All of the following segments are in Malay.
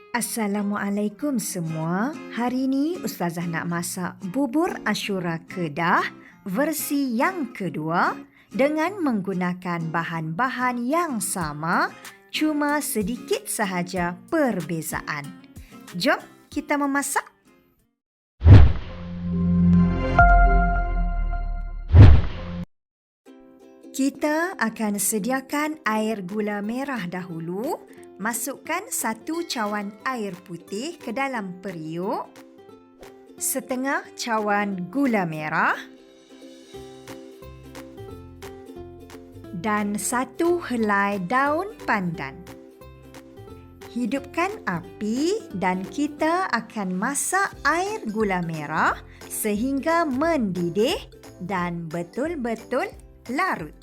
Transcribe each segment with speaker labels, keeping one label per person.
Speaker 1: Assalamualaikum semua. Hari ini Ustazah nak masak bubur Ashura Kedah versi yang kedua dengan menggunakan bahan-bahan yang sama, cuma sedikit sahaja perbezaan. Jom kita memasak. Kita akan sediakan air gula merah dahulu. Masukkan 1 cawan air putih ke dalam periuk, setengah cawan gula merah dan 1 helai daun pandan. Hidupkan api dan kita akan masak air gula merah sehingga mendidih dan betul-betul larut.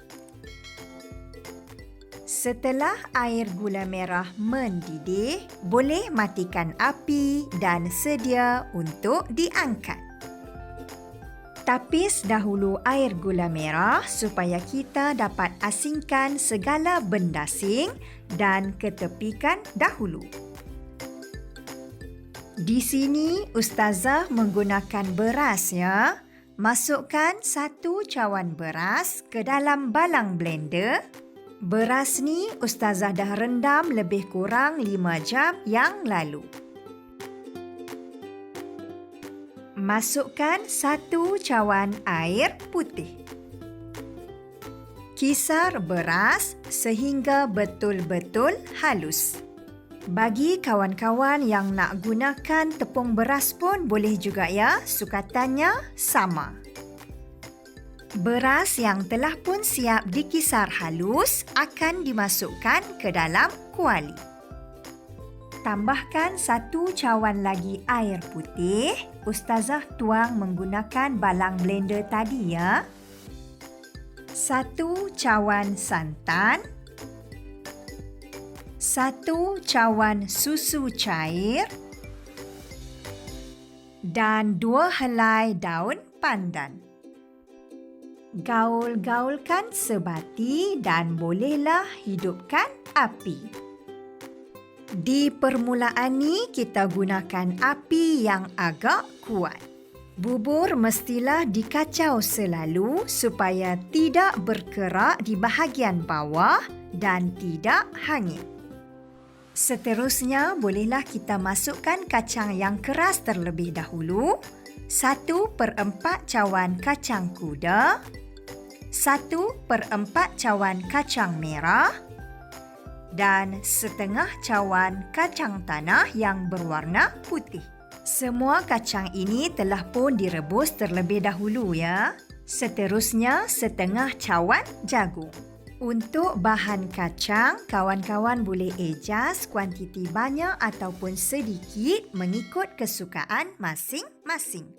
Speaker 1: Setelah air gula merah mendidih, boleh matikan api dan sedia untuk diangkat. Tapis dahulu air gula merah supaya kita dapat asingkan segala bendasing dan ketepikan dahulu. Di sini Ustazah menggunakan beras ya. Masukkan 1 cawan beras ke dalam balang blender. Beras ni Ustazah dah rendam lebih kurang 5 jam yang lalu. Masukkan 1 cawan air putih. Kisar beras sehingga betul-betul halus. Bagi kawan-kawan yang nak gunakan tepung beras pun boleh juga ya, sukatannya sama. Beras yang telah pun siap dikisar halus akan dimasukkan ke dalam kuali. Tambahkan 1 cawan lagi air putih. Ustazah tuang menggunakan balang blender tadi ya. 1 cawan santan. 1 cawan susu cair. Dan 2 helai daun pandan. Gaul-gaulkan sebati dan bolehlah hidupkan api. Di permulaan ni kita gunakan api yang agak kuat. Bubur mestilah dikacau selalu supaya tidak berkerak di bahagian bawah dan tidak hangit. Seterusnya bolehlah kita masukkan kacang yang keras terlebih dahulu. 1/4 cawan kacang kuda. 1/4 cawan kacang merah dan setengah cawan kacang tanah yang berwarna putih. Semua kacang ini telah pun direbus terlebih dahulu ya. Seterusnya setengah cawan jagung. Untuk bahan kacang, kawan-kawan boleh adjust kuantiti banyak ataupun sedikit mengikut kesukaan masing-masing.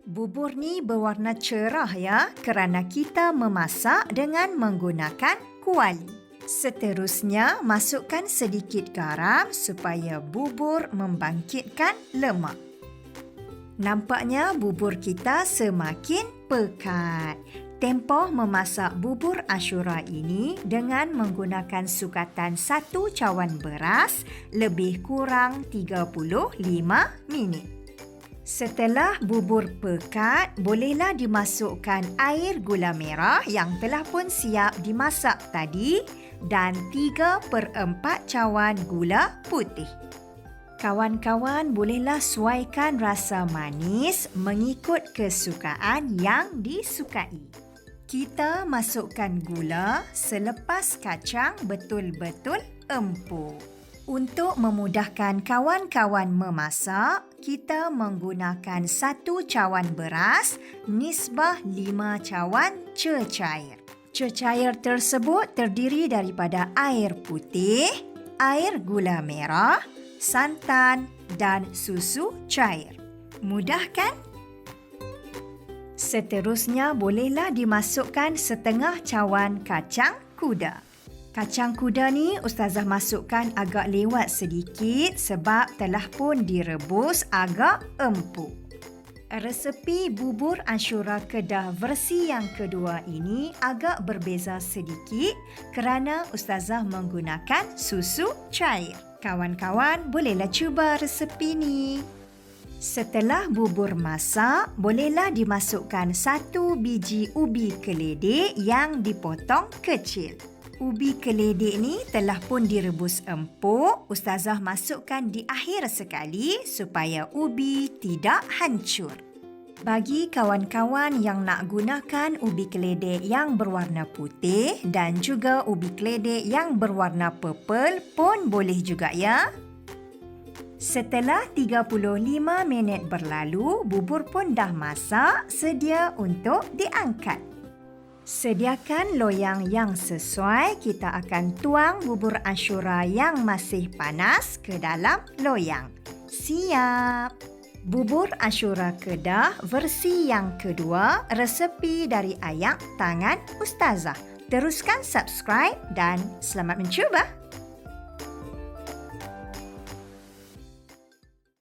Speaker 1: Bubur ni berwarna cerah ya kerana kita memasak dengan menggunakan kuali. Seterusnya, masukkan sedikit garam supaya bubur membangkitkan lemak. Nampaknya bubur kita semakin pekat. Tempoh memasak bubur Ashura ini dengan menggunakan sukatan 1 cawan beras lebih kurang 35 minit. Setelah bubur pekat, bolehlah dimasukkan air gula merah yang telah pun siap dimasak tadi dan 3/4 cawan gula putih. Kawan-kawan bolehlah suaikan rasa manis mengikut kesukaan yang disukai. Kita masukkan gula selepas kacang betul-betul empuk. Untuk memudahkan kawan-kawan memasak, kita menggunakan 1 cawan beras, nisbah 5 cawan cecair. Cecair tersebut terdiri daripada air putih, air gula merah, santan dan susu cair. Mudah kan? Seterusnya bolehlah dimasukkan setengah cawan kacang kuda. Kacang kuda ni Ustazah masukkan agak lewat sedikit sebab telah pun direbus agak empuk. Resepi bubur Ashura Kedah versi yang kedua ini agak berbeza sedikit kerana Ustazah menggunakan susu cair. Kawan-kawan bolehlah cuba resepi ni. Setelah bubur masak, bolehlah dimasukkan 1 biji ubi keledek yang dipotong kecil. Ubi keledek ni telah pun direbus empuk. Ustazah masukkan di akhir sekali supaya ubi tidak hancur. Bagi kawan-kawan yang nak gunakan ubi keledek yang berwarna putih dan juga ubi keledek yang berwarna purple pun boleh juga ya. Setelah 35 minit berlalu, bubur pun dah masak, sedia untuk diangkat. Sediakan loyang yang sesuai. Kita akan tuang bubur Ashura yang masih panas ke dalam loyang. Siap! Bubur Ashura Kedah versi yang kedua, resepi dari ayam tangan Ustazah. Teruskan subscribe dan selamat mencuba!